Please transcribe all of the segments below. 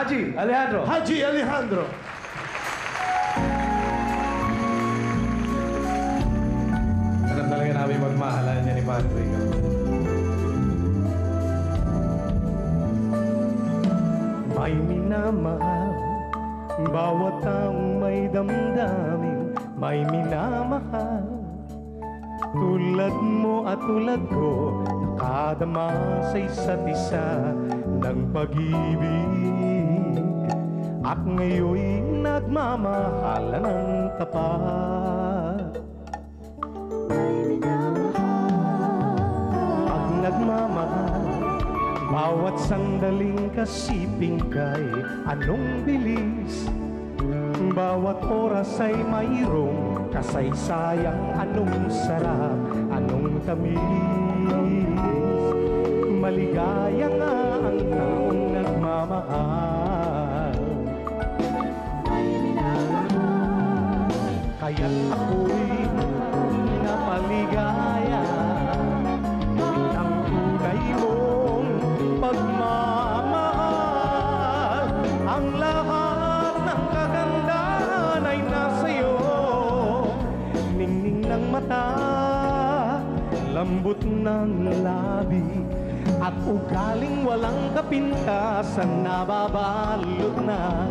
Haji Alejandro. Haji Alejandro. Alam talaga namin magmahalan niya ni Patrick. May minamahal, bawat taong may damdamin, may minamahal. Tulad mo at tulad ko, nakadama sa isa't isa ng pag-ibig. At ngayon nagmamahalan ng tapat. Pag nagmamahal, bawat sandaling kasiping kay anong bilis. Bawat oras ay mayroong kasaysayang anong sarap, anong tamis. Maligaya nga ang taong nagmamahal. Kaya't ako'y napaligaya ng tunay mong pagmamahal. Ang lahat ng kagandahan ay nasa'yo, ningning ng mata, lambot ng labi, at ugaling walang kapintasan, nababalot na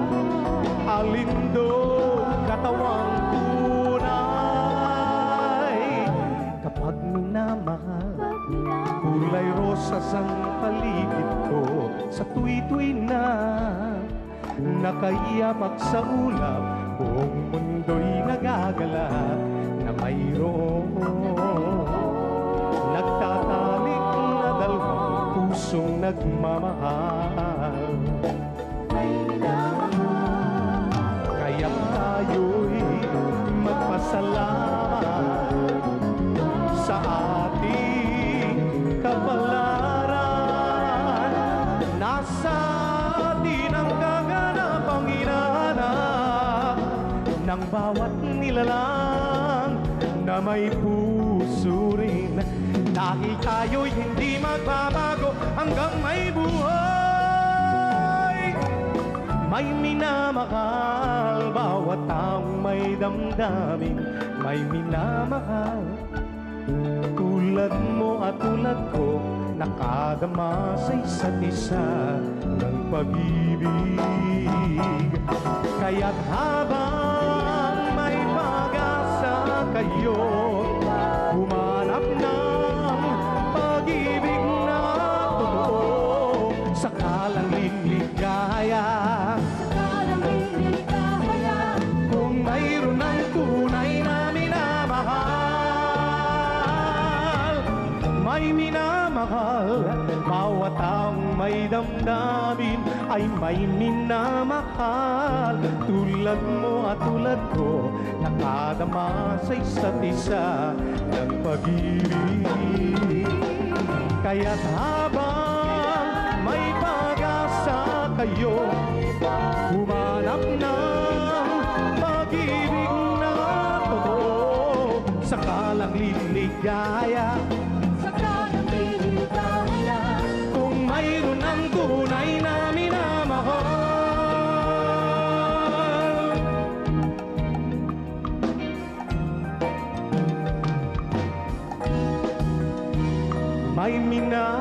alindog katawang tunay. Kapag minamahal, kulay rosas ang paligid ko sa tuwi-tuwi na nakaiyapak sa ulap. Buong mundo'y nagagala na mayroong nagtatalik na dalawang pusong nagmamahal. Kaya't tayo'y magpasalamat sa ating kapalaran. Nasa atin ang kaganapang hinahanap ng bawat nilalang na may puso rin. Dahil tayo'y hindi magbabago hanggang may buhay. May minamahal, bawat taong may damdamin, may minamahal. Tulad mo at tulad ko, nakadama sa isa't isa ng pag-ibig. Kaya't habang may pag-asa kayo, humanap ng pag-ibig na totoo. Sakalang liligaya, kung mayroon ng tunay na minamahal. May minamahal, bawat taong may damdamin ay may minamahal. Tulad mo at tulad ko, nakadama sa isa't isa ng pag-ibig. Kaya't habang may pag-asa kayo, humanap ng pag-ibig na totoo. Sakalang liligaya, kung mayroon ang tunay na minamahal. May minamahal,